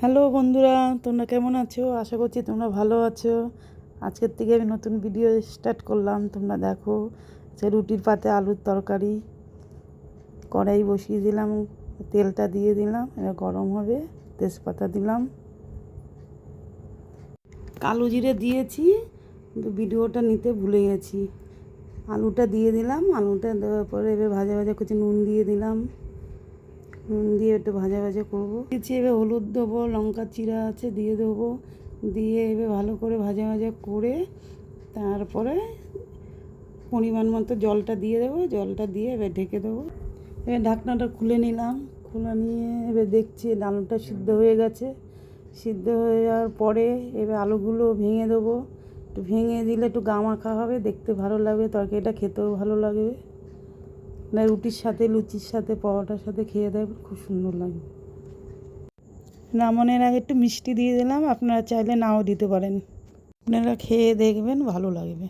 Hello বন্ধুরা, তোমরা কেমন আছো? আশা করছি তোমরা ভালো আছো। আজকের থেকে আমি নতুন ভিডিও স্টার্ট করলাম, তোমরা দেখো। সে রুটির পাতে আলুর তরকারি, কড়াই বসিয়ে দিলাম, তেলটা দিয়ে দিলাম, এবার গরম হবে, তেজপাতা দিলাম, কালো জিরে দিয়েছি, কিন্তু ভিডিওটা নিতে ভুলে গেছি। আলুটা দিয়ে দিলাম, আলুটা দেওয়ার পরে এবার ভাজা ভাজা করছি, নুন দিয়ে দিলাম, নুন দিয়ে একটু ভাজা ভাজা করবো। দিচ্ছি, এবার হলুদ দেবো, লঙ্কা চিরা আছে দিয়ে দেবো, দিয়ে এবার ভালো করে ভাজা ভাজা করে তারপরে পরিমাণ মতো জলটা দিয়ে দেবো, জলটা দিয়ে এবার ঢেকে দেবো। এবার ঢাকনাটা খুলে নিলাম, খুলে নিয়ে এবার দেখছি আলুটা সিদ্ধ হয়ে গেছে। সিদ্ধ হয়ে যাওয়ার পরে এবার আলুগুলো ভেঙে দেবো, একটু ভেঙে দিলে একটু গামাখা হবে, দেখতে ভালো লাগবে, তরকারিটা খেতেও ভালো লাগবে। না রুটির সাথে, লুচির সাথে, পরোটার সাথে খেয়ে দেখবেন, খুব সুন্দর লাগবে। নামানোর আগে একটু মিষ্টি দিয়ে দিলাম, আপনারা চাইলে নাও দিতে পারেন। আপনারা খেয়ে দেখবেন, ভালো লাগবে।